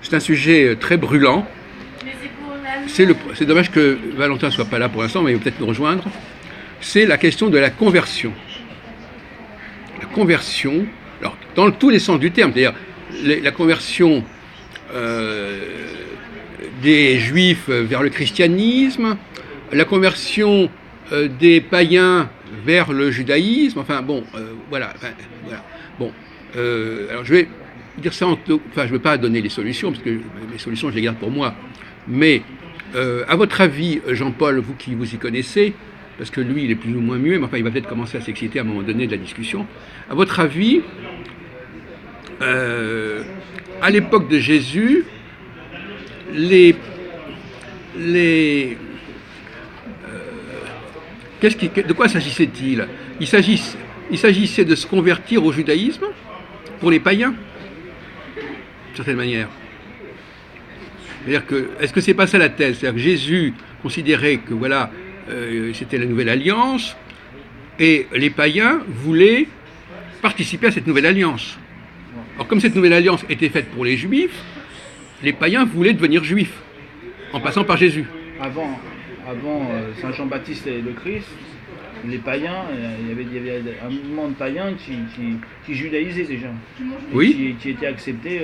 C'est un sujet très brûlant. C'est dommage que Valentin ne soit pas là pour l'instant, mais il va peut-être nous rejoindre. C'est la question de la conversion. La conversion, alors dans tous les sens du terme, c'est-à-dire la conversion des Juifs vers le christianisme, la conversion des païens vers le judaïsme, enfin bon, voilà. Bon, alors je vais dire ça je ne veux pas donner les solutions, parce que les solutions je les garde pour moi, mais à votre avis, Jean-Paul, vous qui vous y connaissez, parce que lui il est plus ou moins muet, mais enfin il va peut-être commencer à s'exciter à un moment donné de la discussion, à votre avis, à l'époque de Jésus, de quoi s'agissait-il? Il s'agissait de se convertir au judaïsme pour les païens, d'une certaine manière. C'est-à-dire que, est-ce que c'est pas ça la thèse? C'est-à-dire que Jésus considérait que voilà, c'était la nouvelle alliance, et les païens voulaient participer à cette nouvelle alliance. Alors comme cette nouvelle alliance était faite pour les juifs, les païens voulaient devenir juifs, en passant par Jésus. Avant Saint Jean-Baptiste et le Christ, les païens, il y avait un mouvement de païens qui judaïsaient déjà. Oui. Qui étaient acceptés,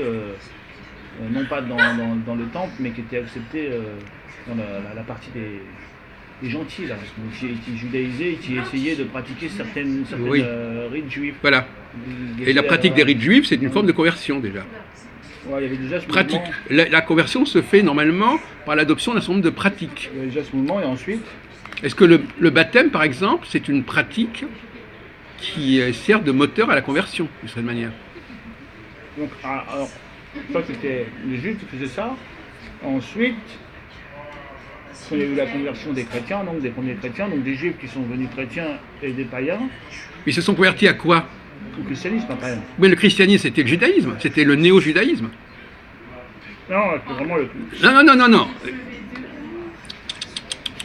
non pas dans le temple, mais qui étaient acceptés dans la partie des gentils, là, qui judaïsaient et qui essayaient de pratiquer certaines oui. Rites juifs. Voilà. Et la pratique des rites juifs, c'est une forme de conversion déjà. Ouais, il y avait déjà ce pratique. Mouvement. La conversion se fait normalement par l'adoption d'un certain nombre de pratiques. Il y avait déjà ce mouvement, et ensuite... Est-ce que le baptême, par exemple, c'est une pratique qui sert de moteur à la conversion, d'une certaine manière? Donc, alors, ça c'était les Juifs qui faisaient ça. Ensuite, il y a eu la conversion des chrétiens, donc des premiers chrétiens, donc des Juifs qui sont devenus chrétiens et des païens. Ils se sont convertis à quoi? Au christianisme, après. Oui, le christianisme, c'était le judaïsme, c'était le néo-judaïsme. Non, c'est vraiment le... Non.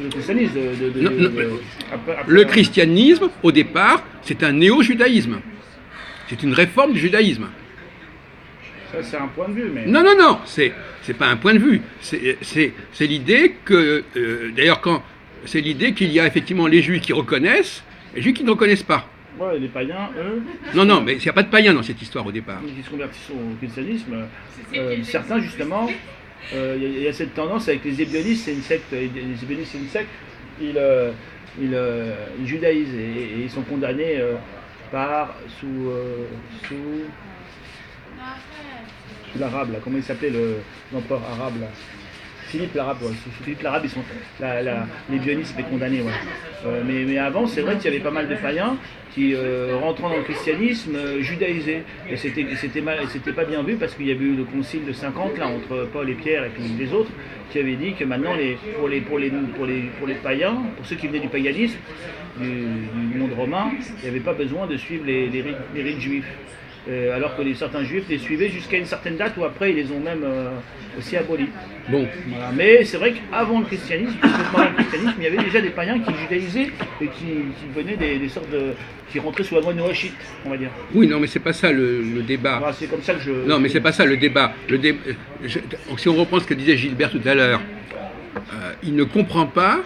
Le christianisme après, le christianisme, au départ, c'est un néo-judaïsme. C'est une réforme du judaïsme. Ça, c'est un point de vue, mais... Non, c'est pas un point de vue. C'est l'idée que... D'ailleurs, c'est l'idée qu'il y a effectivement les juifs qui reconnaissent et les juifs qui ne reconnaissent pas. Ouais, les païens, eux... Non, mais il n'y a pas de païens dans cette histoire au départ. Qui se convertissent au christianisme. Certains, justement... Il y a cette tendance avec les ébionistes, c'est une secte, ils judaïsent et ils sont condamnés sous l'arabe, là, comment il s'appelait l'empereur arabe là. Philippe l'arabe, ouais. Sous Philippe l'arabe, les bionistes étaient condamnés. Ouais. Mais avant, c'est vrai qu'il y avait pas mal de païens qui, rentrant dans le christianisme, judaïsaient. Et c'était pas bien vu parce qu'il y avait eu le concile de 50 là, entre Paul et Pierre et puis les autres, qui avaient dit que maintenant, pour les païens, pour ceux qui venaient du paganisme, du monde romain, il n'y avait pas besoin de suivre les rites juifs. Alors que certains juifs les suivaient jusqu'à une certaine date où après ils les ont même aussi abolis. Bon. Voilà. Mais c'est vrai qu'avant le christianisme, il y avait déjà des païens qui judaïsaient et qui venaient des sortes de... qui rentraient sous la loi noachite, on va dire. Oui, non, mais c'est pas ça le débat. Voilà, c'est comme ça que je... Non, mais c'est pas ça le débat. Si on reprend ce que disait Gilbert tout à l'heure, il ne comprend pas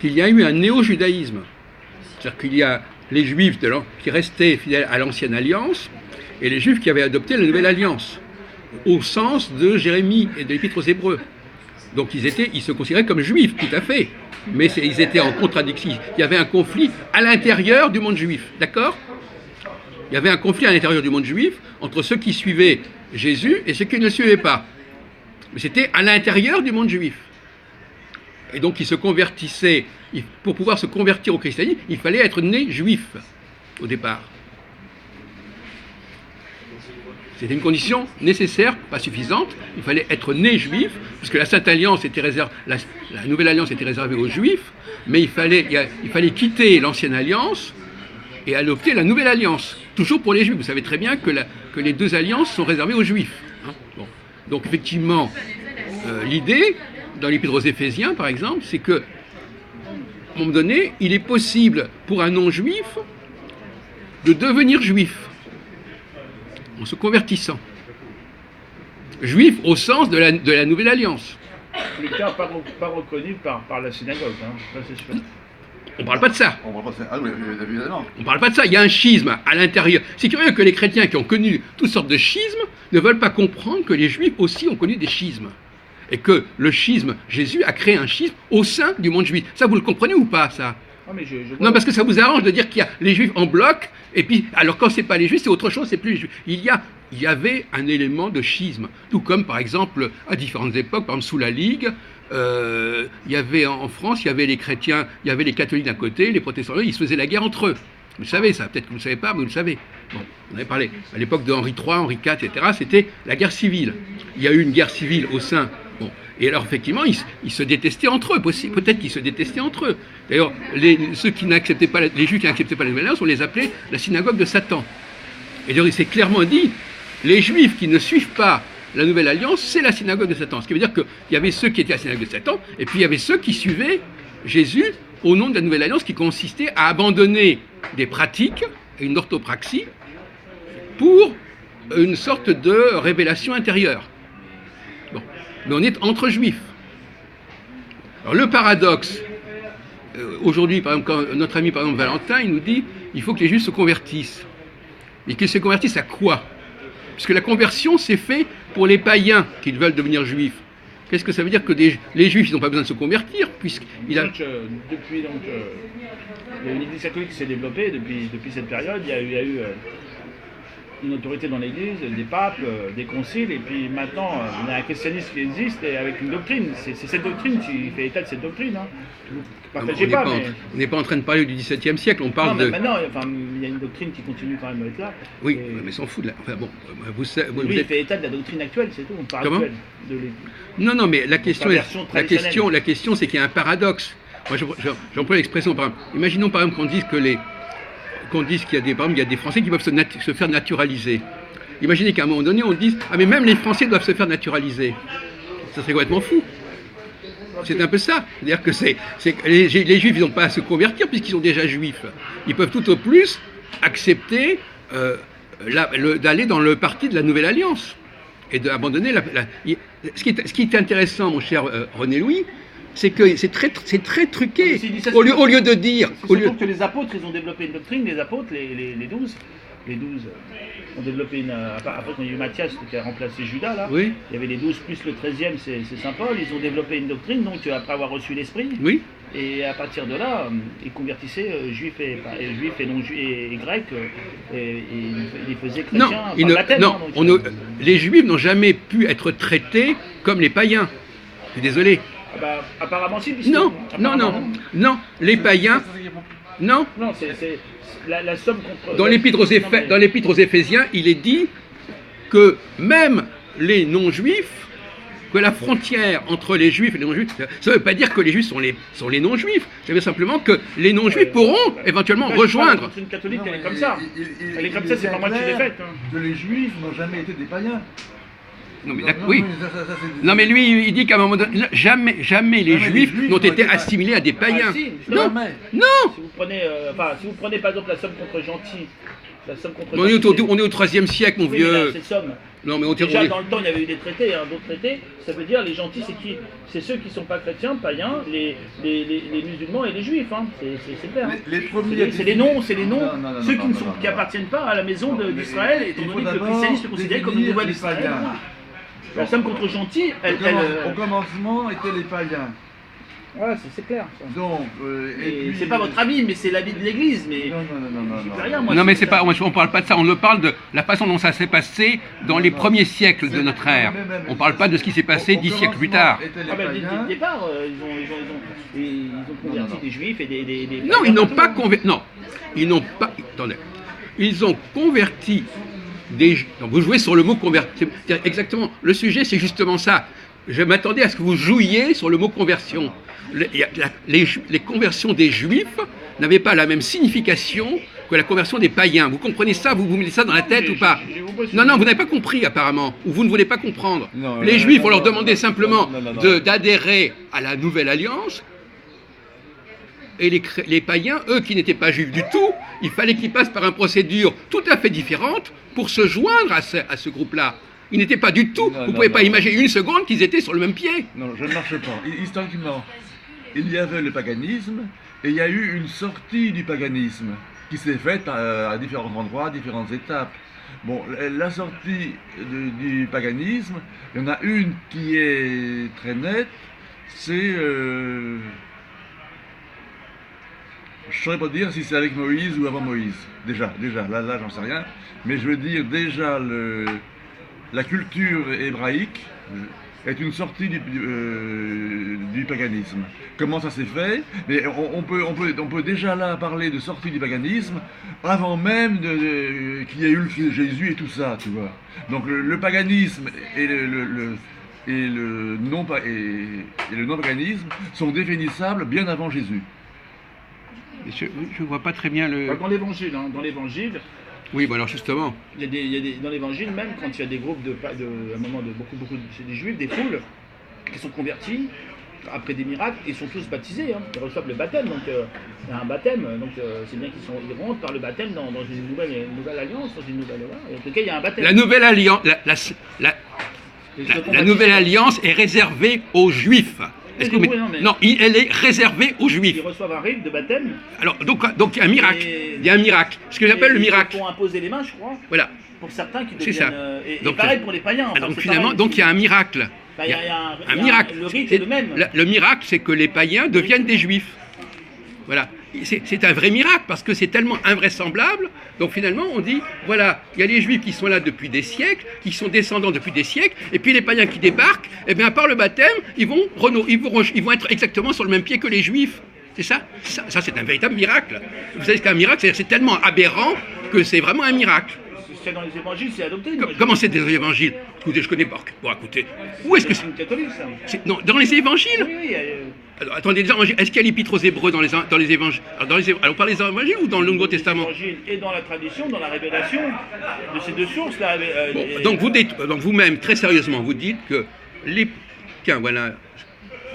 qu'il y a eu un néo-judaïsme. C'est-à-dire qu'il y a les juifs qui restaient fidèles à l'ancienne alliance et les juifs qui avaient adopté la nouvelle alliance, au sens de Jérémie et de l'Épître aux Hébreux. Donc ils se considéraient comme juifs, tout à fait, mais ils étaient en contradiction. Il y avait un conflit à l'intérieur du monde juif, d'accord? Il y avait un conflit à l'intérieur du monde juif entre ceux qui suivaient Jésus et ceux qui ne le suivaient pas. Mais c'était à l'intérieur du monde juif. Et donc ils se convertissaient. Pour pouvoir se convertir au christianisme, il fallait être né juif au départ. C'était une condition nécessaire, pas suffisante. Il fallait être né juif, puisque la Sainte Alliance était réservée, la Nouvelle Alliance était réservée aux Juifs, mais il fallait quitter l'Ancienne Alliance et adopter la Nouvelle Alliance, toujours pour les Juifs. Vous savez très bien que les deux alliances sont réservées aux Juifs. Hein. Bon. Donc effectivement, l'idée, dans l'Épître aux Éphésiens par exemple, c'est que, à un moment donné, il est possible pour un non-juif de devenir juif en se convertissant. juif au sens de la Nouvelle Alliance. Les cas pas reconnus par la synagogue, hein. Ça, c'est sûr. On ne parle pas de ça. On va pas faire. Ah oui, évidemment. On ne parle pas de ça. Il y a un schisme à l'intérieur. C'est curieux que les chrétiens qui ont connu toutes sortes de schismes ne veulent pas comprendre que les juifs aussi ont connu des schismes. Et que le schisme, Jésus a créé un schisme au sein du monde juif. Ça, vous le comprenez ou pas, ça? Ah, mais Non, parce que ça vous arrange de dire qu'il y a les juifs en bloc, et puis, alors quand c'est pas les juifs, c'est autre chose, c'est plus les juifs. Il y avait un élément de schisme. Tout comme, par exemple, à différentes époques, par exemple, sous la Ligue, il y avait en France, il y avait les chrétiens, il y avait les catholiques d'un côté, les protestants, ils se faisaient la guerre entre eux. Vous le savez, ça, peut-être que vous ne le savez pas, mais vous le savez. Bon, on avait parlé. À l'époque de Henri III, Henri IV, etc., c'était la guerre civile. Il y a eu une guerre civile au sein. Bon. Et alors, effectivement, ils se détestaient entre eux. Peut-être qu'ils se détestaient entre eux. D'ailleurs, ceux qui n'acceptaient pas, les juifs qui n'acceptaient pas la Nouvelle Alliance, on les appelait la synagogue de Satan. Et d'ailleurs, il s'est clairement dit, les juifs qui ne suivent pas la Nouvelle Alliance, c'est la synagogue de Satan. Ce qui veut dire qu'il y avait ceux qui étaient à la synagogue de Satan, et puis il y avait ceux qui suivaient Jésus au nom de la Nouvelle Alliance, qui consistait à abandonner des pratiques et une orthopraxie pour une sorte de révélation intérieure. Bon. Mais on est entre juifs. Alors le paradoxe, aujourd'hui, par exemple, quand notre ami par exemple, Valentin, il nous dit il faut que les juifs se convertissent. Et qu'ils se convertissent à quoi? Puisque la conversion, c'est fait pour les païens qui veulent devenir juifs. Qu'est-ce que ça veut dire que les juifs n'ont pas besoin de se convertir puisqu'il a... Depuis l'Église catholique qui s'est développée depuis cette période, il y a eu une autorité dans l'Église, des papes, des conciles, et puis maintenant il y a un christianisme qui existe et avec une doctrine. C'est cette doctrine qui fait état de cette doctrine. Hein. Partagez pas. On n'est pas en train de parler du XVIIe siècle, on parle de... Maintenant, il y a une doctrine qui continue quand même à être là. Oui, mais s'en fout de là. Enfin bon, il fait état de la doctrine actuelle, c'est tout. On parle Comment actuelle de Non, mais la question, c'est qu'il y a un paradoxe. Moi, j'emploie l'expression, par exemple, imaginons par exemple qu'on dise qu'il y a des, par exemple, il y a des Français qui peuvent se faire naturaliser. Imaginez qu'à un moment donné, on dise « Ah, mais même les Français doivent se faire naturaliser ». Ça serait complètement fou. C'est un peu ça. C'est-à-dire que les Juifs, ils n'ont pas à se convertir puisqu'ils sont déjà Juifs. Ils peuvent tout au plus accepter d'aller dans le parti de la Nouvelle Alliance et d'abandonner Ce qui est intéressant, mon cher René Louis, c'est que c'est très truqué. Au lieu de dire... Surtout que les apôtres, ils ont développé une doctrine, les apôtres, les 12 ont développé une... Après, quand il y a eu Matthias qui a remplacé Judas, là, oui. Il y avait les 12 plus le 13e, c'est Saint Paul, ils ont développé une doctrine, donc après avoir reçu l'Esprit, oui. Et à partir de là, ils convertissaient juifs et non et grecs, et ils les faisaient chrétiens. Les Juifs n'ont jamais pu être traités comme les païens. Je suis désolé. Apparemment si. Non, les païens... Non, c'est la somme contre... Dans l'Épître aux Éphésiens, il est dit que même les non-juifs, que la frontière entre les juifs et les non-juifs, ça ne veut pas dire que les juifs sont les non-juifs, ça veut dire simplement que les non-juifs pourront éventuellement rejoindre. Une catholique, elle est comme ça. Elle est comme ça, c'est pas moi qui l'ai faite. Que les juifs n'ont jamais été des païens. Non, mais oui. Non, mais lui, il dit qu'à un moment donné, jamais les juifs n'ont été assimilés à des païens. Non. Si vous prenez par exemple la somme contre gentil, on est au IIIe siècle, mon vieux. Non, mais déjà dans le temps, il y avait eu des traités, d'autres traités. Ça veut dire les gentils, c'est qui? C'est ceux qui ne sont pas chrétiens, païens, les musulmans et les juifs. Hein. C'est clair. C'est les noms, ceux qui appartiennent pas à la maison d'Israël, étant donné que le christianisme est considéré comme une nouvelle Israël. La somme contre gentil, au commencement étaient les païens. Voilà, c'est clair. Donc, c'est pas votre avis, mais c'est l'avis de l'Église. Mais non, mais c'est pas. On parle pas de ça. On parle de la façon dont ça s'est passé dans les premiers siècles de notre ère. On parle pas de ce qui s'est passé 10 siècles plus tard. Dès le départ, ils ont converti des Juifs et des. Non, ils n'ont pas converti. Non, ils n'ont pas. Attendez. Ils ont converti des. Donc vous jouez sur le mot converti. Exactement. Le sujet, c'est justement ça. Je m'attendais à ce que vous jouiez sur le mot conversion. Les conversions des Juifs n'avaient pas la même signification que la conversion des païens. Vous comprenez ça? Vous mettez ça dans la tête ou pas? Non, vous n'avez pas compris apparemment, ou vous ne voulez pas comprendre. Les Juifs, on leur demandait simplement d'adhérer à la Nouvelle Alliance, et les païens, eux qui n'étaient pas juifs du tout, il fallait qu'ils passent par une procédure tout à fait différente pour se joindre à ce groupe-là. Ils n'étaient pas du tout. Vous ne pouvez pas imaginer une seconde qu'ils étaient sur le même pied. Non, je ne marche pas. Historiquement, il y avait le paganisme et il y a eu une sortie du paganisme qui s'est faite à différents endroits, à différentes étapes. Bon, la sortie du paganisme, il y en a une qui est très nette, c'est... je ne saurais pas dire si c'est avec Moïse ou avant Moïse. Déjà, là j'en sais rien. Mais je veux dire, déjà, la culture hébraïque est une sortie du paganisme. Comment ça s'est fait? Mais on peut déjà là parler de sortie du paganisme avant même qu'il y ait eu le Jésus et tout ça, tu vois. Donc le paganisme et le non-paganisme sont définissables bien avant Jésus. Je ne vois pas très bien le... Dans l'évangile, Oui, bon alors justement. Dans l'évangile, même quand il y a des groupes à un moment de beaucoup c'est des juifs, des foules qui sont convertis après des miracles, ils sont tous baptisés, hein, ils reçoivent le baptême, donc il y a un baptême, donc c'est bien qu'ils rentrent par le baptême dans une nouvelle alliance, dans une nouvelle loi. En tout cas, il y a un baptême. La nouvelle alliance, la nouvelle alliance est réservée aux juifs. Non, elle est réservée aux juifs. Ils reçoivent un rite de baptême. Alors, donc il y a un miracle. Il y a un miracle. Ce que j'appelle le miracle. Ils font imposer les mains, je crois. Voilà. Pour certains qui deviennent. C'est ça. Et pareil pour les païens. Enfin, donc finalement, il y a un miracle. Il y a un miracle. Le rite est le même. Le miracle, c'est que les païens deviennent des juifs. Voilà. C'est un vrai miracle parce que c'est tellement invraisemblable. Donc finalement, on dit, voilà, il y a les juifs qui sont là depuis des siècles, qui sont descendants depuis des siècles, et puis les païens qui débarquent, et bien à part le baptême, ils vont être exactement sur le même pied que les juifs. C'est ça. Ça, c'est un véritable miracle. Vous savez ce qu'est un miracle? C'est tellement aberrant que c'est vraiment un miracle. C'est dans les évangiles, c'est adopté. Comment c'est dans les évangiles? Écoutez, je connais pas. Bon, écoutez, où est-ce que c'est? C'est catholique, ça. Non, dans les évangiles? Oui. Alors, attendez, est-ce qu'il y a l'épître aux Hébreux dans les évangiles? Alors, on parle des évangiles ou dans le Nouveau Testament? Dans l'évangile et dans la tradition, dans la révélation de ces deux sources-là. Donc vous-même, très sérieusement, vous dites que les... Tiens, voilà.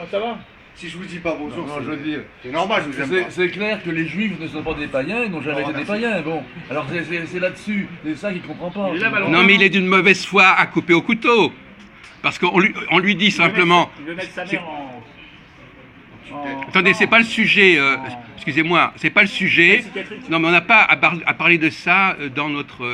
Ça va? Si je vous dis pas bonjour, non, je veux dire, c'est normal, je vous aime pas. C'est clair que les juifs ne sont pas des païens, ils n'ont jamais été des païens. Bon, alors c'est là-dessus, c'est ça qu'il ne comprend pas. Non, mais il est d'une mauvaise foi à couper au couteau. Parce qu'on lui dit simplement... Il veut mettre sa mère en... Attendez, c'est pas le sujet, excusez-moi, c'est pas le sujet. Non, mais on n'a pas à parler de ça dans notre...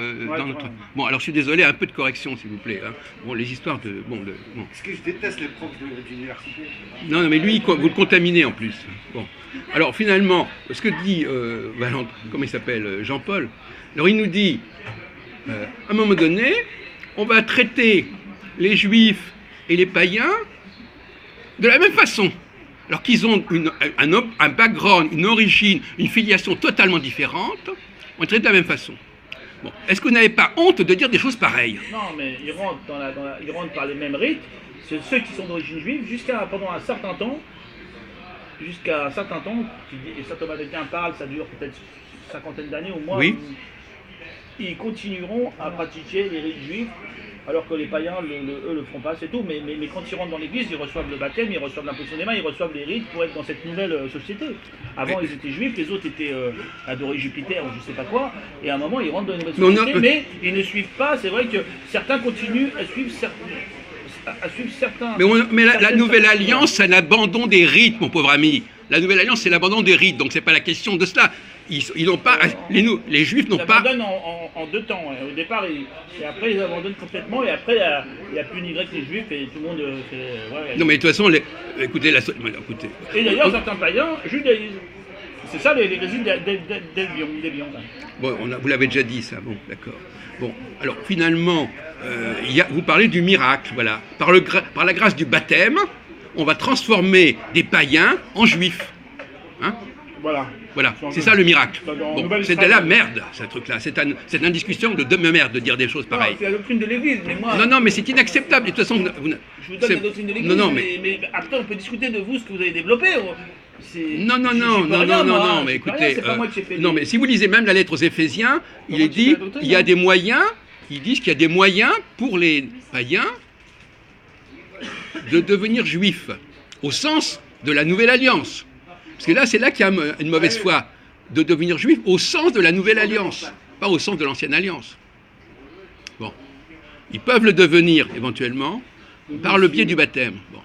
Bon, alors je suis désolé, un peu de correction, s'il vous plaît. Hein. Bon, les histoires de... Bon. Parce que je déteste les profs d'université. Non, mais lui, vous le contaminez en plus. Bon. Alors finalement, ce que dit, comment il s'appelle, Jean-Paul, alors il nous dit, à un moment donné, on va traiter les juifs et les païens de la même façon. Alors qu'ils ont un background, une origine, une filiation totalement différente, on les traite de la même façon. Bon. Est-ce que vous n'avez pas honte de dire des choses pareilles? Non, mais ils rentrent, ils rentrent par les mêmes rites, c'est ceux qui sont d'origine juive, pendant un certain temps, et saint Thomas d'Aquin parle, ça dure peut-être une cinquantaine d'années au moins, oui. Ils continueront à pratiquer les rites juifs, alors que les païens, eux, le feront pas, c'est tout. Mais quand ils rentrent dans l'église, ils reçoivent le baptême, ils reçoivent l'imposition des mains, ils reçoivent les rites pour être dans cette nouvelle société. Avant, ils étaient juifs, les autres étaient adorés Jupiter ou je sais pas quoi, et à un moment, ils rentrent dans une nouvelle société, mais ils ne suivent pas. C'est vrai que certains continuent à suivre certains... Mais la nouvelle alliance, c'est l'abandon des rites, mon pauvre ami. La nouvelle alliance, c'est l'abandon des rites, donc c'est pas la question de cela. Ils n'ont pas, les juifs n'ont pas... Ils abandonnent en deux temps. Au départ, et après ils abandonnent complètement, et après il n'y a plus ni grec ni juif, et tout le monde fait... Ouais. Non mais de toute façon, écoutez... Et d'ailleurs, certains païens judaïsent. C'est ça les récits d'Elbion. Bon, vous l'avez déjà dit ça, bon, d'accord. Bon, alors finalement, vous parlez du miracle, voilà. Par la grâce du baptême, on va transformer des païens en juifs. Hein? Voilà, c'est ça le miracle. Bon, c'est de la merde, ce truc-là. C'est une discussion de merde de dire des choses pareilles. C'est la doctrine de l'Église, mais moi... Non, mais c'est inacceptable. De toute façon, je vous donne la doctrine de l'Église, mais après on peut discuter de vous, ce que vous avez développé. Non, mais écoutez... non, mais si vous lisez même la lettre aux Éphésiens, il est dit, il y a des moyens, ils disent qu'il y a des moyens pour les païens de devenir juifs, au sens de la nouvelle alliance. Parce que là, c'est là qu'il y a une mauvaise foi, de devenir juif au sens de la nouvelle alliance, pas au sens de l'ancienne alliance. Bon. Ils peuvent le devenir éventuellement par le biais du baptême. Bon.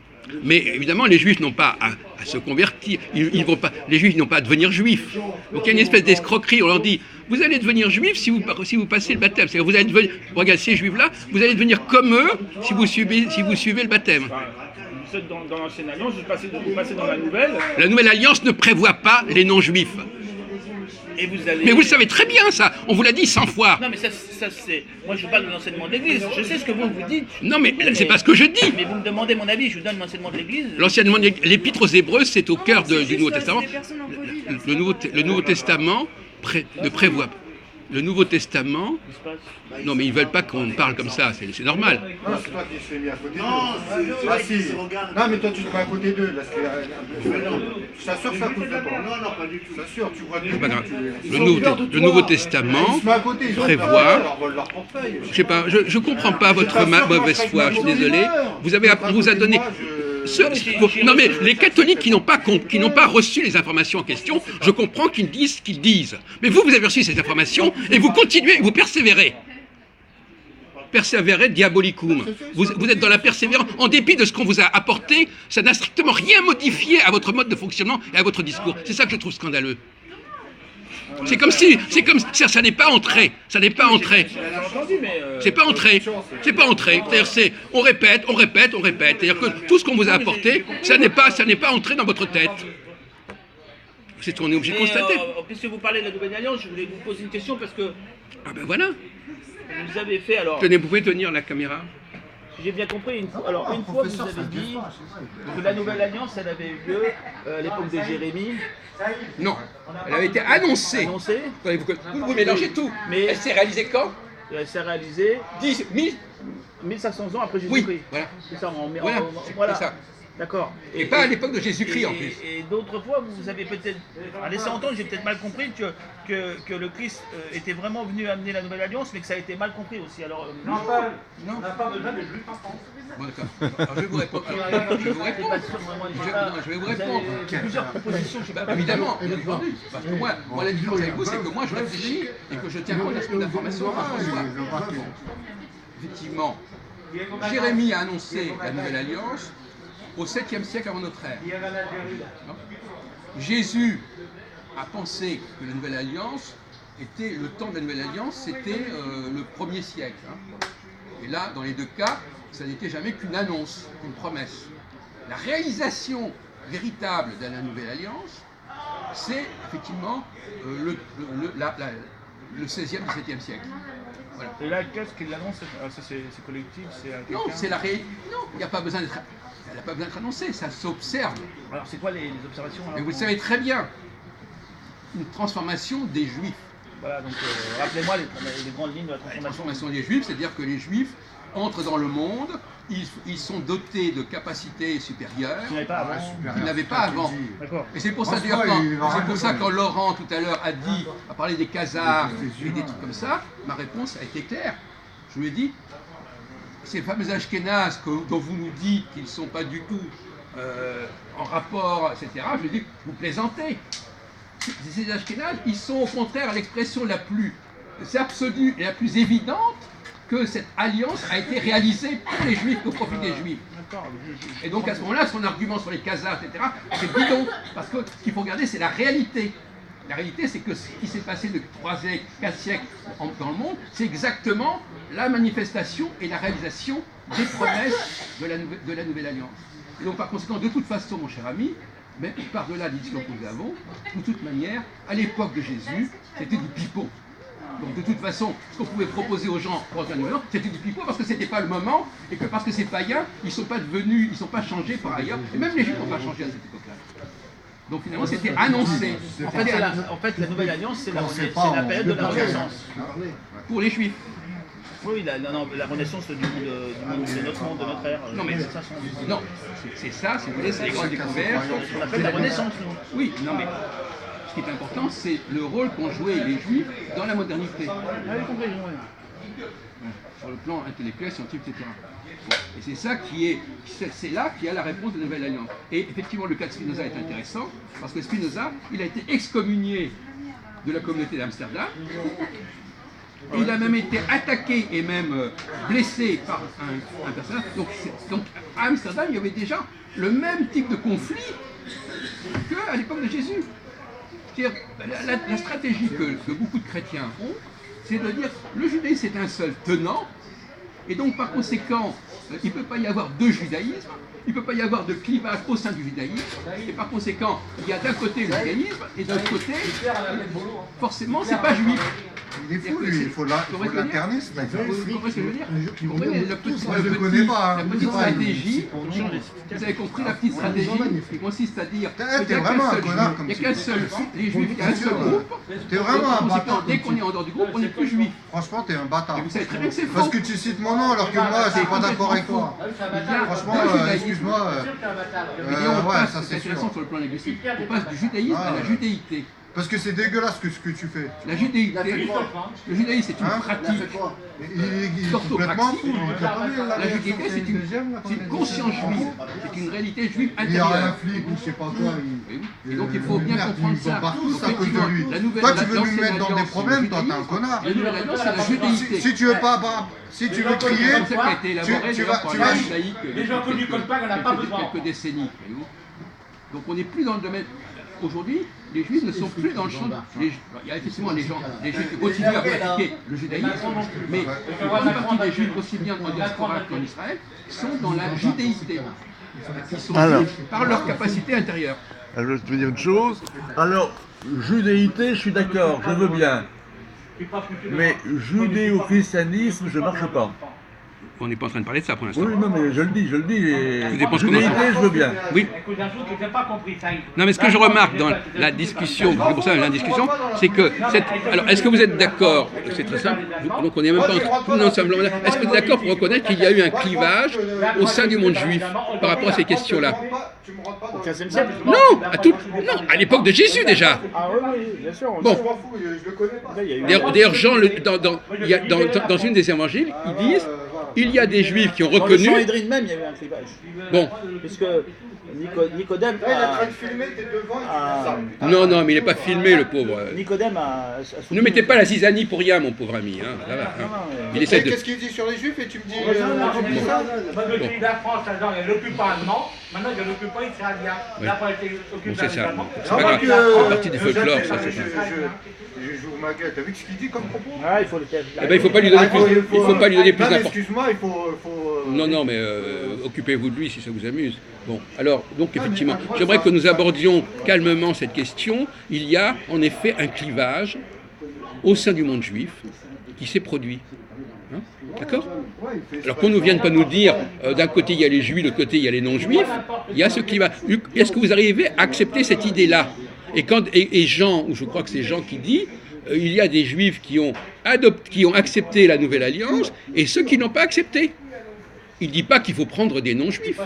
Mais évidemment, les juifs n'ont pas à se convertir. Ils vont pas, les juifs n'ont pas à devenir juifs. Donc il y a une espèce d'escroquerie. On leur dit, vous allez devenir juifs si vous passez le baptême. C'est-à-dire, vous allez devenir, regardez ces juifs-là, vous allez devenir comme eux si vous suivez le baptême. Vous êtes dans l'ancienne alliance, vous passez dans la nouvelle. La nouvelle alliance ne prévoit pas les non-juifs. Et vous allez... Mais vous le savez très bien, ça. On vous l'a dit 100 fois. Non, mais ça c'est... Moi, je vous parle de l'enseignement de l'Église. Je sais ce que vous dites. Non, mais c'est pas ce que je dis. Mais vous me demandez mon avis, je vous donne l'enseignement de l'Église. L'enseignement de l'Épître aux Hébreux, c'est au cœur du Nouveau Testament. Le Nouveau Testament ne prévoit pas. Le Nouveau Testament... Non, mais ils veulent pas qu'on parle comme ça, c'est normal. Non, c'est toi qui se mis à côté d'eux. Ah si. Non, mais toi tu te mets à côté d'eux. Là, je t'assure que c'est à cause de toi. Non, pas du tout. Je t'assure, tu vois. C'est pas grave. Le Nouveau Testament prévoit... Je sais pas, je comprends pas votre mauvaise foi, je suis désolé. On vous a donné... Non mais les catholiques qui n'ont pas reçu les informations en question, je comprends qu'ils disent ce qu'ils disent. Mais vous avez reçu ces informations et vous continuez, vous persévérez. Persévérez diabolicum. Vous êtes dans la persévérance. En dépit de ce qu'on vous a apporté, ça n'a strictement rien modifié à votre mode de fonctionnement et à votre discours. C'est ça que je trouve scandaleux. C'est comme si ça n'est pas entré. Ça n'est pas entré. C'est pas entré. C'est pas entré. C'est-à-dire on répète. C'est-à-dire que tout ce qu'on vous a apporté, ça n'est pas entré dans votre tête. C'est ce qu'on est obligé de constater. Puisque vous parlez de la Nouvelle Alliance, je voulais vous poser une question parce que... Ah ben voilà. Vous avez fait alors... Tenez, vous pouvez tenir la caméra. J'ai bien compris, une fois vous avez dit que la Nouvelle Alliance, elle avait eu lieu à l'époque de Jérémie. Non, elle avait été annoncée. Vous mélangez tout. Mais elle s'est réalisée quand? Elle s'est réalisée 1500 ans après Jésus-Christ. Oui, voilà. C'est ça, voilà. C'est ça. D'accord. Et pas à l'époque de Jésus-Christ en plus. Et d'autres fois, vous avez peut-être, à laisser entendre, j'ai peut-être mal compris que le Christ était vraiment venu amener la Nouvelle Alliance, mais que ça a été mal compris aussi. Alors, non, pas besoin de juifs en France. Bon, d'accord. Alors, je vais vous répondre. Je vais vous répondre. Plusieurs propositions, je sais pas. Évidemment, bien entendu. Parce que moi, la différence avec vous, c'est que moi, je réfléchis et que je tiens compte de ce d'informations que je reçois. Effectivement, Jérémie a annoncé la Nouvelle Alliance au 7e siècle avant notre ère. Jésus a pensé que la Nouvelle Alliance était, le temps de la Nouvelle Alliance, c'était le 1er siècle. Et là, dans les deux cas, ça n'était jamais qu'une annonce, une promesse. La réalisation véritable de la Nouvelle Alliance, c'est effectivement le 16e, 17e siècle. Voilà. Et là, qu'est-ce qu'il annonce? C'est collectif? Non, c'est la réalité. Non, il n'y a pas besoin d'être... Elle n'a pas besoin d'être annoncée, ça s'observe. Alors c'est quoi les observations? Mais vous le savez très bien, une transformation des Juifs. Voilà, donc rappelez-moi les grandes lignes de la transformation. La transformation des Juifs, c'est-à-dire que les Juifs entrent dans le monde, ils sont dotés de capacités supérieures qu'ils n'avaient pas avant. Et c'est pour ça d'ailleurs quand Laurent tout à l'heure a parlé des Khazars et des trucs comme ça, ma réponse a été claire. Je lui ai dit, ces fameux Ashkénazes dont vous nous dites qu'ils ne sont pas du tout en rapport, etc., je lui ai dit, vous plaisantez. Ces Ashkénazes, ils sont au contraire l'expression la plus absolue et la plus évidente que cette alliance a été réalisée pour les Juifs, au profit des Juifs. Et donc à ce moment-là, son argument sur les Khazars, etc., c'est bidon, parce que ce qu'il faut regarder, c'est la réalité. La réalité, c'est que ce qui s'est passé depuis 3 siècles, 4 siècles dans le monde, c'est exactement la manifestation et la réalisation des promesses de la Nouvelle Alliance. Et donc, par conséquent, de toute façon, mon cher ami, mais par-delà des discours que nous avons, de toute manière, à l'époque de Jésus, c'était du pipeau. Donc, de toute façon, ce qu'on pouvait proposer aux gens pour la Nouvelle Alliance, c'était du pipeau parce que c'était pas le moment et que parce que ces païens, ils sont pas devenus, ils sont pas changés par ailleurs, et même les Juifs n'ont pas changé à cette époque-là. Donc finalement, c'était annoncé. En fait, la Nouvelle Alliance, c'est la période de la Renaissance. Pour les Juifs. Oui, la Renaissance du monde, de notre monde, de notre ère. Non, mais non, c'est ça, si vous voulez, c'est les grandes découvertes. On appelle la Renaissance, nous. Oui, non, mais ce qui est important, c'est le rôle qu'ont joué les Juifs dans la modernité. Ah oui, compris, oui. Sur le plan intellectuel, scientifique, etc. Et c'est ça c'est là qu'il y a la réponse de la Nouvelle Alliance. Et effectivement, le cas de Spinoza est intéressant, parce que Spinoza, il a été excommunié de la communauté d'Amsterdam, Et il a même été attaqué et même blessé par un personnage. Donc à Amsterdam, il y avait déjà le même type de conflit qu'à l'époque de Jésus. C'est-à-dire, la stratégie que beaucoup de chrétiens ont, c'est de dire le judaïsme c'est un seul tenant, et donc par conséquent, il ne peut pas y avoir deux judaïsmes, il ne peut pas y avoir de clivage au sein du judaïsme, et par conséquent, il y a d'un côté le judaïsme, et d'un côté, forcément, c'est pas juif. Il est fou, lui, il faut l'interner, ce mec. Vous comprenez ce que je veux dire? Vous Moi, comprenez je le connais pas. la petite stratégie, vous avez compris la petite stratégie qui consiste à dire T'es vraiment un connard comme il n'y a qu'un seul, les juifs, il y a un seul groupe. T'es vraiment un bâtard. Dès qu'on est en dehors du groupe, on n'est plus juif. Franchement, t'es un bâtard. Et vous savez très bien que c'est faux. Parce que tu cites mon nom alors que moi, je suis pas d'accord avec toi. Franchement, excuse-moi. Ouais, ça c'est c'est sûr. intéressant sur le plan linguistique. On passe du judaïsme à la judéité. Parce que c'est dégueulasse ce que tu fais. La judéité, le judaïsme c'est une pratique Complètement fou. La judéité c'est une conscience juive, c'est une réalité juive Il y a un intérieure. flic ou je sais pas quoi. Et donc il faut bien comprendre ça. Partout, Donc, à cause de lui. la nouvelle- Toi, tu veux nous l'ancienne mettre dans des alliance, problèmes, le toi, t'es un judaïsme. connard. La nouvelle alliance c'est la judéité. Si tu veux pas, si tu veux crier, C'est comme ça qui a été élaboré tu d'ailleurs vas- par tu les vas- judaïques Les gens connus comme ça, on n'a pas besoin. quelques décennies. voyez-vous. Donc on n'est plus dans le domaine. Aujourd'hui, les juifs ne sont plus dans le champ. Il y a effectivement les juifs qui continuent à pratiquer le judaïsme, mais une grande partie des juifs, aussi bien en diaspora qu'en Israël, sont dans la judéité. Ils sont Alors. juifs par leur capacité intérieure. Alors, je vais te dire une chose. Alors, judéité, je suis d'accord, je veux bien. Mais judéo-christianisme, je ne marche pas. On n'est pas en train de parler de ça pour l'instant. Oui, non, mais je le dis. Tout dépend ce qu'on Judéité, entend. je veux bien. Oui. Écoute, un jour que j'ai pas compris ça. Non, mais ce que je remarque dans la discussion, c'est pour ça la discussion, c'est que alors, est-ce que vous êtes d'accord? C'est très simple. Donc, on n'est même pas tout ensemble. Est-ce que vous êtes d'accord pour reconnaître qu'il y a eu un clivage au sein du monde juif par rapport à ces questions-là? Au 15e siècle. Non, à l'époque de Jésus déjà. Ah oui, oui, bien sûr. Bon. je le connais pas. Là, il y a eu- D'ailleurs, Jean, dans une des évangiles, ils disent il y a des juifs qui ont Dans le reconnu. Sanhédrin même, il y a eu un clivage. Bon, Puisque Nicodème Là, il est en train a. de filmer, t'es devant, a- non, mais il n'est pas filmé, le pauvre. Nicodème a. Ne mettez pas la zizanie pour rien, mon pauvre ami. Hein. Ça va, hein. Il essaie de. Qu'est-ce qu'il dit sur les juifs et tu me dis. Moi, je dis la France, il y a l'occupant allemand, maintenant il y a l'occupant israélien. Oui. Là, pour être Bon, occupé c'est ça. allemand. C'est pas grave. C'est partie du folklore, ça. C'est pas. J'ouvre ma gueule, t'as vu ce qu'il dit comme propos? Ah, il faut le faire. Eh ben, il ne faut pas lui donner plus. Il faut pas lui donner plus Non, mais d'importance. excuse-moi, il faut. Non, mais occupez-vous de lui si ça vous amuse. Bon, alors, donc effectivement, j'aimerais que nous abordions calmement cette question. Il y a en effet un clivage au sein du monde juif qui s'est produit. Hein, d'accord? Alors qu'on ne vienne pas nous dire, d'un côté il y a les juifs, de l'autre côté il y a les non-juifs, il y a ce clivage. Est-ce que vous arrivez à accepter cette idée-là? Et Jean, ou je crois que c'est Jean qui dit, il y a des juifs qui ont accepté la nouvelle alliance et ceux qui n'ont pas accepté. Il ne dit pas qu'il faut prendre des non-juifs.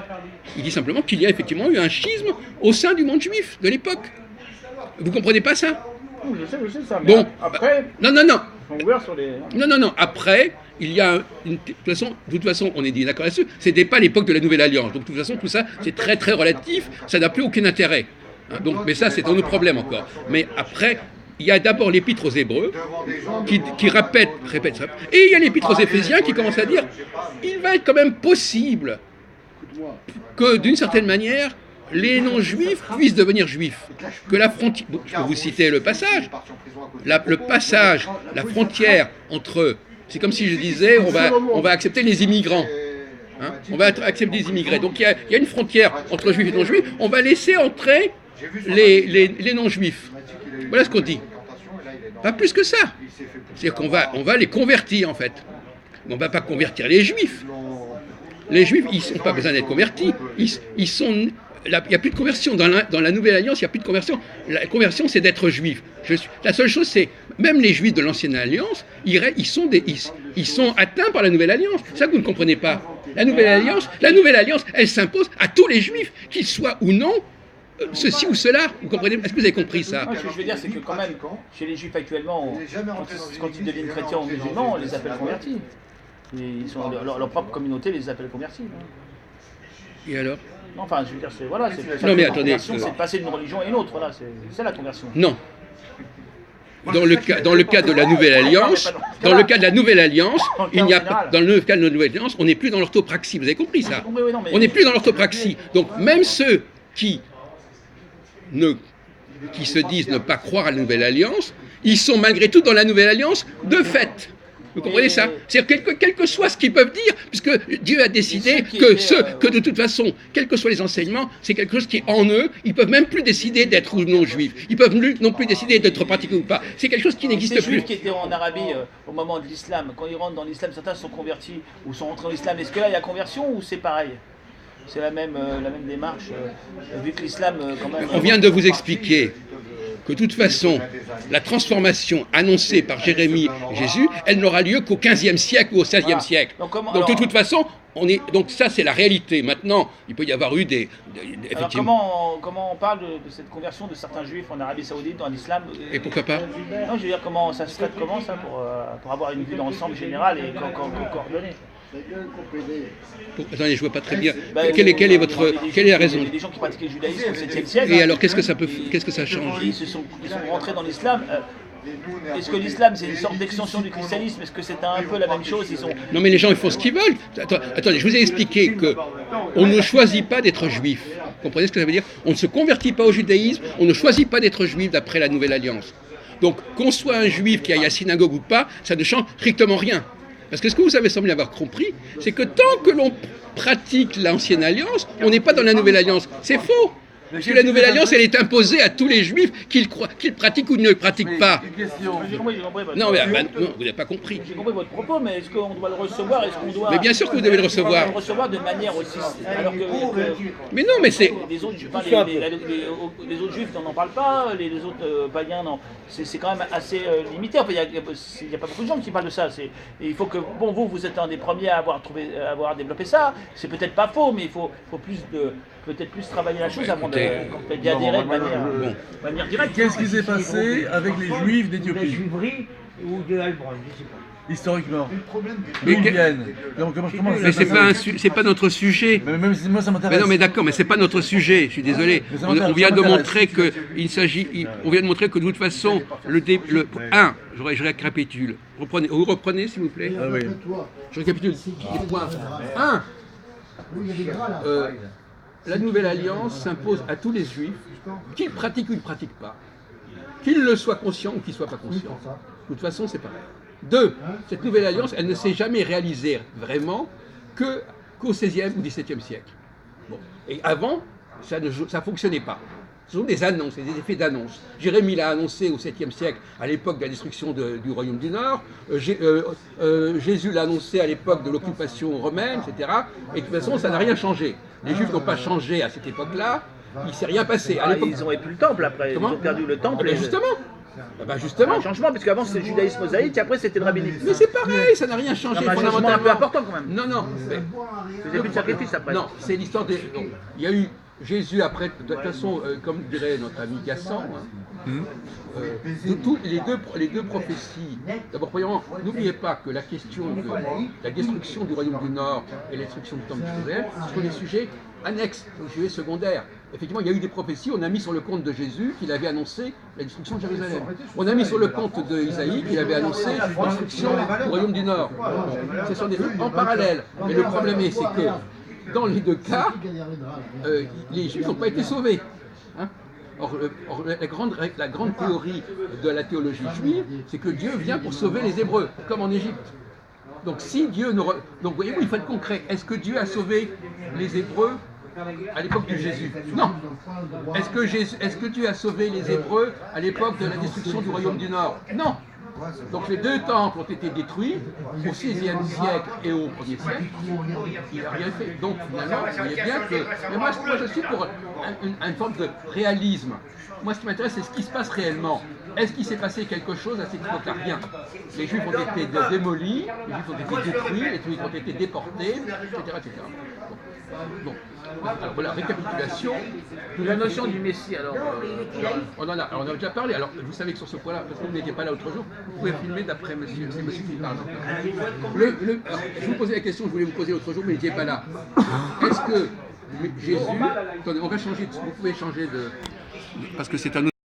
Il dit simplement qu'il y a effectivement eu un schisme au sein du monde juif de l'époque. Vous ne comprenez pas ça? Je sais ça. Mais Bon, après, non. ils sont ouverts sur les. Non. Après, il y a de toute façon, on est dit d'accord là-dessus. C'était pas l'époque de la Nouvelle Alliance. Donc de toute façon, tout ça, c'est très très relatif. Ça n'a plus aucun intérêt. Hein, donc, mais ça, c'est un autre problème encore. Mais après, il y a d'abord l'Épître aux Hébreux qui répète. Et il y a l'Épître aux Éphésiens qui commence à dire il va être quand même possible que, d'une certaine manière, les non-juifs puissent devenir juifs. Que la frontière. Je peux vous citer le passage. La frontière entre. C'est comme si je disais on va accepter les immigrants. Hein, on va accepter les immigrés. Donc il y a une frontière entre juifs et non-juifs. On va laisser entrer les non-juifs. Voilà ce qu'on dit. Pas plus que ça. C'est-à-dire qu'on va les convertir en fait. Mais on ne va pas convertir les juifs. Les juifs, ils n'ont pas besoin d'être convertis. Ils sont. Il n'y a plus de conversion. Dans la Nouvelle Alliance, il n'y a plus de conversion. La conversion, c'est d'être juif. La seule chose, c'est, même les juifs de l'Ancienne Alliance, ils sont atteints par la Nouvelle Alliance. C'est ça que vous ne comprenez pas. La Nouvelle Alliance, elle s'impose à tous les juifs, qu'ils soient ou non ceci ou cela. Vous comprenez? Est-ce que vous avez compris ça? Ce que je veux dire, c'est que quand même, chez les juifs actuellement, quand ils deviennent chrétiens ou musulmans, on les appelle convertis. Et ils sont, leur propre communauté les appelle convertis. Et alors? Non, enfin, je veux dire, c'est voilà, c'est Non, mais la attendez, conversion, c'est de passer d'une religion à une autre, voilà, c'est la conversion. Non. dans le cas de la Nouvelle Alliance, dans le cas de la Nouvelle Alliance, il n'y a pas, dans le cas de la Nouvelle Alliance, on n'est plus dans l'orthopraxie. Vous avez compris ça? On n'est plus dans l'orthopraxie. Donc même ceux qui se disent ne pas croire à la Nouvelle Alliance, ils sont malgré tout dans la Nouvelle Alliance de fait. Vous comprenez ça? C'est-à-dire quel que soit ce qu'ils peuvent dire, puisque Dieu a décidé que de toute façon, quels que soient les enseignements, c'est quelque chose qui est en eux. Ils peuvent même plus décider d'être ou non juifs. Ils peuvent non plus décider d'être pratiqués ou pas. C'est quelque chose qui n'existe plus. Ces juifs qui étaient en Arabie au moment de l'islam, quand ils rentrent dans l'islam, certains sont convertis ou sont rentrés dans l'islam. Est-ce que là il y a conversion ou c'est pareil? C'est la même démarche, vu que l'islam quand même... On vient de vous expliquer que de toute façon, la transformation annoncée par Jérémie et Jésus, elle n'aura lieu qu'au XVe siècle ou au XVIe siècle. Donc de toute façon, donc ça c'est la réalité. Maintenant, il peut y avoir eu effectivement... comment on parle de cette conversion de certains juifs en Arabie Saoudite dans l'islam? Et pourquoi pas? Non, je veux dire, comment ça se traite, comment ça, pour avoir une vue d'ensemble générale et coordonnée? Attendez, je vois pas très bien. Quelle est la raison? Il y a des gens qui pratiquaient le judaïsme au 7e siècle. Et alors, qu'est-ce que ça change? Ils sont rentrés dans l'islam. Est-ce que l'islam c'est une sorte d'extension du christianisme? Est-ce que c'est un peu la même chose? Non, mais les gens ils font ce qu'ils veulent. Attendez, je vous ai expliqué que on ne choisit pas d'être juif. Vous comprenez ce que ça veut dire? On ne se convertit pas au judaïsme, on ne choisit pas d'être juif d'après la Nouvelle Alliance. Donc, qu'on soit un juif qui aille à la synagogue ou pas, ça ne change strictement rien. Parce que ce que vous avez semblé avoir compris, c'est que tant que l'on pratique l'Ancienne Alliance, on n'est pas dans la Nouvelle Alliance. C'est faux. Parce que la Nouvelle Alliance, elle est imposée à tous les Juifs qu'ils pratiquent ou ne le pratiquent pas. Non, mais non, vous n'avez pas compris. J'ai compris votre propos, mais est-ce qu'on doit le recevoir? Est-ce qu'on doit... Mais bien sûr que vous devez le recevoir. Le recevoir de manière aussi... Alors que mais non, mais c'est... Les autres Juifs n'en parlent pas, les autres païens, non. C'est quand même assez limité. Enfin, il n'y a pas beaucoup de gens qui parlent de ça. Et il faut que... Bon, vous êtes un des premiers à avoir développé ça. C'est peut-être pas faux, mais il faut peut-être plus travailler la chose avant d'y adhérer de manière directe. Qu'est-ce qui s'est passé avec les Juifs d'Éthiopie? De Juivry ou de Heilbronn, je sais pas. Historiquement. D'où ils viennent? Mais c'est pas notre sujet. Mais même si moi ça m'intéresse. Mais non, mais d'accord, mais c'est pas notre sujet. Je suis désolé. On vient de montrer que de toute façon je récapitule. Vous reprenez s'il vous plaît. Ah oui. Je récapitule les points. 1. La Nouvelle Alliance s'impose à tous les Juifs, qu'ils pratiquent ou ne pratiquent pas, qu'ils le soient conscients ou qu'ils ne soient pas conscients. De toute façon, c'est pareil. 2. Cette Nouvelle Alliance, elle ne s'est jamais réalisée vraiment qu'au XVIe ou XVIIe siècle. Bon. Et avant, ça ne fonctionnait pas. Ce sont des annonces, des effets d'annonce. Jérémie l'a annoncé au 7e siècle, à l'époque de la destruction du Royaume du Nord. Jésus l'a annoncé à l'époque de l'occupation romaine, etc. Et de toute façon, ça n'a rien changé. Les Juifs n'ont pas changé à cette époque-là. Il ne s'est rien passé. Ils n'auraient plus le temple après. Ils ont perdu le temple. Justement. Un changement, parce qu'avant c'était le judaïsme mosaïque, après c'était le rabbinique. Mais c'est pareil, ça n'a rien changé. C'est un changement un peu important quand même. Non. Il n'y a plus de sacrifice après. Non, c'est l'histoire des... Donc, il y a eu Jésus après, de toute façon, comme dirait notre ami Gassan, les deux prophéties. D'abord, premièrement, n'oubliez pas que la question de la destruction du Royaume du Nord et la destruction du Temple de Jérusalem sont des sujets annexes, des sujets secondaires. Effectivement, il y a eu des prophéties, on a mis sur le compte de Jésus qu'il avait annoncé la destruction de Jérusalem. On a mis sur le compte d'Isaïe qu'il avait annoncé la destruction du Royaume du Nord. Ce sont des trucs en parallèle. Mais le problème c'est que dans les deux cas, les Juifs n'ont pas été sauvés. Or, la grande théorie de la théologie juive, c'est que Dieu vient pour sauver les Hébreux, comme en Égypte. Donc si Dieu ne... Donc voyez-vous, il faut être concret. Est-ce que Dieu a sauvé les Hébreux à l'époque de Jésus? Non. Est-ce que Dieu a sauvé les Hébreux à l'époque de la destruction du Royaume du Nord? Non. Donc les deux temples ont été détruits au XVIe siècle et au Ier siècle. Il n'a rien fait. Donc finalement, vous voyez bien que... Mais moi je suis pour une forme de réalisme. Moi ce qui m'intéresse, c'est ce qui se passe réellement. Est-ce qu'il s'est passé quelque chose à cette époque-là? Rien. Les Juifs ont été démolis, les Juifs ont été détruits, les Juifs ont été déportés, etc. Bon. Alors voilà, récapitulation. La notion du Messie, alors. On en a déjà parlé. Alors, vous savez que sur ce point-là, parce que vous n'étiez pas là l'autre jour, vous pouvez filmer d'après monsieur. C'est monsieur qui parle. Alors, je vous posais la question, je voulais vous poser l'autre jour, mais vous n'étiez pas là. Est-ce que Jésus. Attendez, on va changer. Vous pouvez changer de. Parce que c'est un autre.